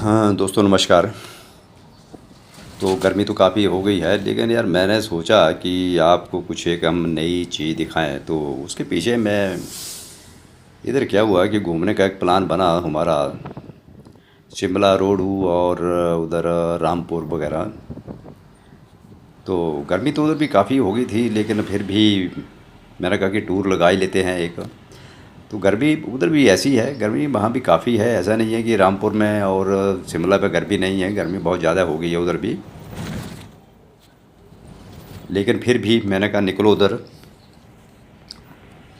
हाँ दोस्तों, नमस्कार। तो गर्मी तो काफ़ी हो गई है, लेकिन यार मैंने सोचा कि आपको कुछ एक हम नई चीज़ दिखाएं। तो उसके पीछे मैं इधर क्या हुआ कि घूमने का एक प्लान बना हमारा, शिमला रोड और उधर रामपुर वगैरह। तो गर्मी तो उधर भी काफ़ी हो गई थी, लेकिन फिर भी मैंने कहा कि टूर लगा ही लेते हैं एक। तो गर्मी उधर भी ऐसी है, गर्मी वहाँ भी काफ़ी है। ऐसा नहीं है कि रामपुर में और शिमला पे गर्मी नहीं है, गर्मी बहुत ज़्यादा हो गई है उधर भी। लेकिन फिर भी मैंने कहा निकलो उधर।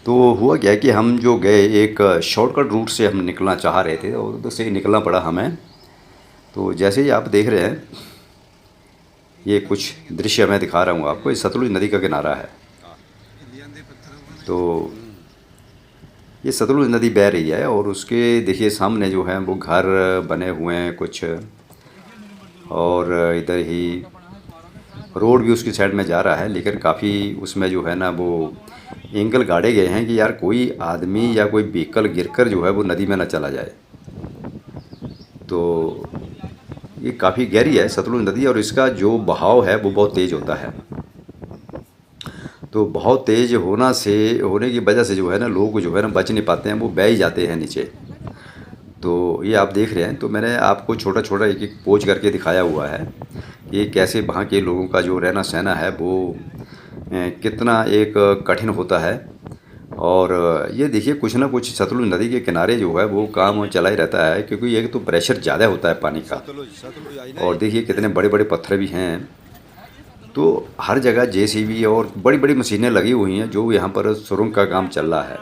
तो हुआ क्या कि हम जो गए एक शॉर्टकट रूट से हम निकलना चाह रहे थे और उधर से ही निकलना पड़ा हमें। तो जैसे ही आप देख रहे हैं, ये कुछ दृश्य मैं दिखा रहा हूँ आपको। ये सतलुज नदी का किनारा है। तो ये सतलुज नदी बह रही है और उसके देखिए सामने जो है वो घर बने हुए हैं कुछ, और इधर ही रोड भी उसकी साइड में जा रहा है। लेकिन काफ़ी उसमें जो है ना वो एंगल गाड़े गए हैं कि यार कोई आदमी या कोई व्हीकल गिरकर जो है वो नदी में ना चला जाए। तो ये काफ़ी गहरी है सतलुज नदी, और इसका जो बहाव है वो बहुत तेज़ होता है। तो बहुत तेज़ होने की वजह से जो है ना लोग जो है ना बच नहीं पाते हैं, वो बह ही जाते हैं नीचे। तो ये आप देख रहे हैं, तो मैंने आपको छोटा छोटा एक एक पोज करके दिखाया हुआ है कि कैसे वहाँ के लोगों का जो रहना सहना है वो कितना एक कठिन होता है। और ये देखिए कुछ ना कुछ सतलुज नदी के किनारे जो है वो काम चला ही रहता है, क्योंकि एक तो प्रेशर ज़्यादा होता है पानी का, और देखिए कितने बड़े बड़े पत्थर भी हैं। तो हर जगह जेसीबी और बड़ी बड़ी मशीनें लगी हुई हैं जो यहाँ पर सुरंग का काम चल रहा है।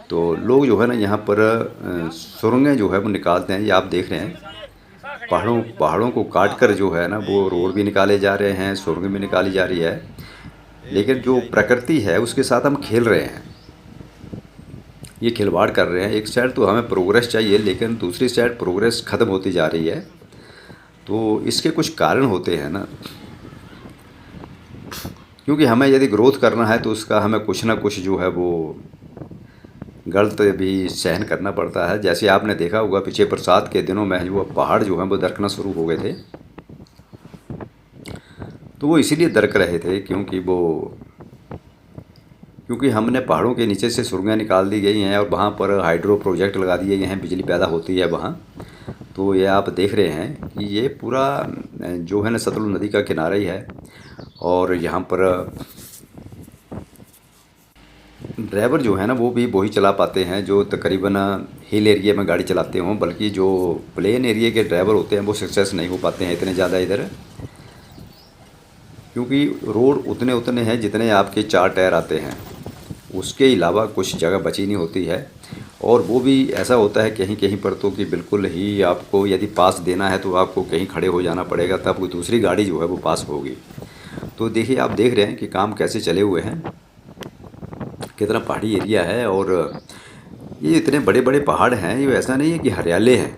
तो लोग जो है ना यहाँ पर सुरंगें जो है वो निकालते हैं। ये आप देख रहे हैं, पहाड़ों पहाड़ों को काट कर जो है ना वो रोड भी निकाले जा रहे हैं, सुरंग भी निकाली जा रही है। लेकिन जो प्रकृति है उसके साथ हम खेल रहे हैं, ये खिलवाड़ कर रहे हैं। एक साइड तो हमें प्रोग्रेस चाहिए, लेकिन दूसरी साइड प्रोग्रेस ख़त्म होती जा रही है। तो इसके कुछ कारण होते हैं ना, क्योंकि हमें यदि ग्रोथ करना है तो उसका हमें कुछ ना कुछ जो है वो गलत भी सहन करना पड़ता है। जैसे आपने देखा होगा पीछे बरसात के दिनों में जो पहाड़ जो हैं वो दरकना शुरू हो गए थे। तो वो इसीलिए दरक रहे थे क्योंकि हमने पहाड़ों के नीचे से सुरंगें निकाल दी गई हैं और वहाँ पर हाइड्रो प्रोजेक्ट लगा दिए गए हैं, बिजली पैदा होती है वहाँ। तो ये आप देख रहे हैं कि ये पूरा जो है ना सतलुज नदी का किनारा ही है। और यहाँ पर ड्राइवर जो है ना वो भी वही चला पाते हैं जो तकरीबन हिल एरिया में गाड़ी चलाते हों, बल्कि जो प्लेन एरिया के ड्राइवर होते हैं वो सक्सेस नहीं हो पाते हैं इतने ज़्यादा इधर, क्योंकि रोड उतने उतने हैं जितने आपके 4 टायर आते हैं। उसके अलावा कुछ जगह बची नहीं होती है। और वो भी ऐसा होता है कहीं कहीं पर तो कि बिल्कुल ही आपको यदि पास देना है तो आपको कहीं खड़े हो जाना पड़ेगा, तब कोई दूसरी गाड़ी जो है वो पास होगी। तो देखिए आप देख रहे हैं कि काम कैसे चले हुए हैं, कितना पहाड़ी एरिया है। और ये इतने बड़े बड़े पहाड़ हैं, ये ऐसा नहीं है कि हरियाले हैं,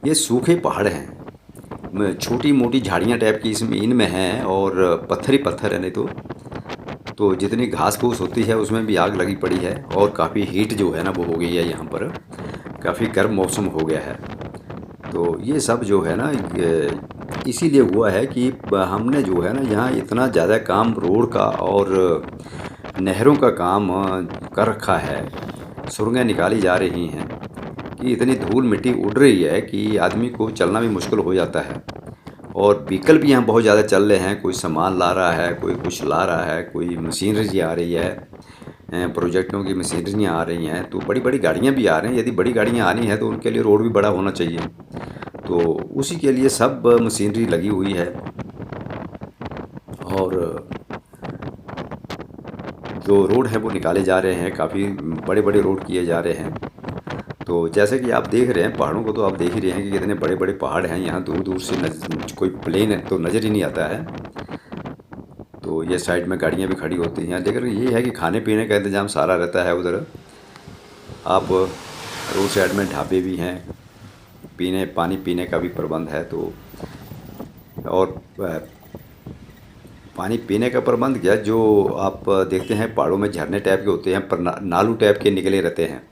ये सूखे पहाड़ हैं। छोटी मोटी झाड़ियाँ टाइप की इसमें इनमें हैं, और पत्थर ही पत्थर है। नहीं तो जितनी घास फूस होती है उसमें भी आग लगी पड़ी है, और काफ़ी हीट जो है ना वो हो गई है यहाँ पर, काफ़ी गर्म मौसम हो गया है। तो ये सब जो है ना इसीलिए हुआ है कि हमने जो है ना यहाँ इतना ज़्यादा काम रोड का और नहरों का काम कर रखा है, सुरंगें निकाली जा रही हैं कि इतनी धूल मिट्टी उड़ रही है कि आदमी को चलना भी मुश्किल हो जाता है। और व्हीकल भी यहाँ बहुत ज़्यादा चल रहे हैं, कोई सामान ला रहा है, कोई कुछ ला रहा है, कोई मशीनरी आ रही है, प्रोजेक्टों की मशीनरियाँ आ रही हैं। तो बड़ी बड़ी गाड़ियाँ भी आ रही हैं। यदि बड़ी गाड़ियाँ आनी हैं तो उनके लिए रोड भी बड़ा होना चाहिए। तो उसी के लिए सब मशीनरी लगी हुई है, और जो रोड है वो निकाले जा रहे हैं, काफ़ी बड़े बड़े रोड किए जा रहे हैं। तो जैसे कि आप देख रहे हैं पहाड़ों को, तो आप देख ही रहे हैं कि कितने बड़े बड़े पहाड़ हैं। यहाँ दूर दूर से कोई प्लेन है तो नज़र ही नहीं आता है। तो ये साइड में गाड़ियाँ भी खड़ी होती हैं, लेकिन ये है कि खाने पीने का इंतज़ाम सारा रहता है उधर। आप रोड साइड में ढाबे भी हैं, पानी पीने का भी प्रबंध है। तो और पानी पीने का प्रबंध क्या, जो आप देखते हैं पहाड़ों में झरने टाइप के होते हैं पर नालू टाइप के निकले रहते हैं,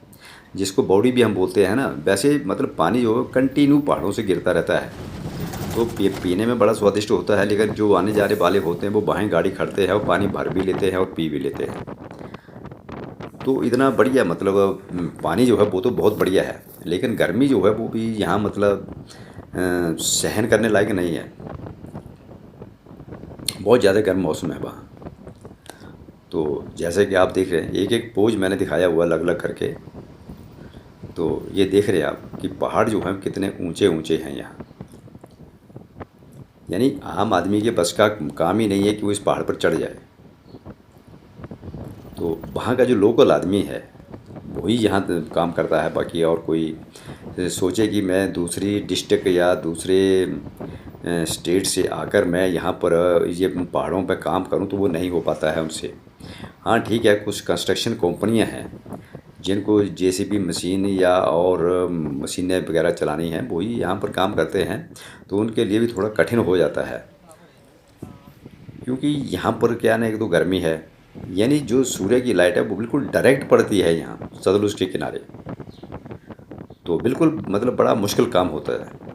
जिसको बॉडी भी हम बोलते हैं ना, वैसे मतलब पानी जो है कंटिन्यू पहाड़ों से गिरता रहता है। तो पीने में बड़ा स्वादिष्ट होता है, लेकिन जो आने जाने वाले होते हैं वो बाहें गाड़ी खड़ते हैं और पानी भर भी लेते हैं और पी भी लेते हैं। तो इतना बढ़िया मतलब पानी जो है वो तो बहुत बढ़िया है, लेकिन गर्मी जो है वो भी यहाँ मतलब सहन करने लायक नहीं है। बहुत ज़्यादा गर्म मौसम है वहाँ। तो जैसे कि आप देख रहे हैं, एक एक पोज मैंने दिखाया हुआ अलग अलग करके। तो ये देख रहे हैं आप कि पहाड़ जो हैं कितने ऊंचे ऊंचे हैं यहाँ। यानी आम आदमी के बस का काम ही नहीं है कि वो इस पहाड़ पर चढ़ जाए। तो वहाँ का जो लोकल आदमी है वही यहाँ काम करता है, बाकी और कोई सोचे कि मैं दूसरी डिस्ट्रिक्ट या दूसरे स्टेट से आकर मैं यहाँ पर ये पहाड़ों पर काम करूँ तो वो नहीं हो पाता है उनसे। हाँ ठीक है, कुछ कंस्ट्रक्शन कंपनियाँ हैं जिनको जेसीबी मशीन या और मशीनें वगैरह चलानी हैं, वही यहाँ पर काम करते हैं। तो उनके लिए भी थोड़ा कठिन हो जाता है, क्योंकि यहाँ पर क्या ना, एक तो गर्मी है, यानी जो सूर्य की लाइट है वो बिल्कुल डायरेक्ट पड़ती है यहाँ सतलुज के किनारे। तो बिल्कुल मतलब बड़ा मुश्किल काम होता है।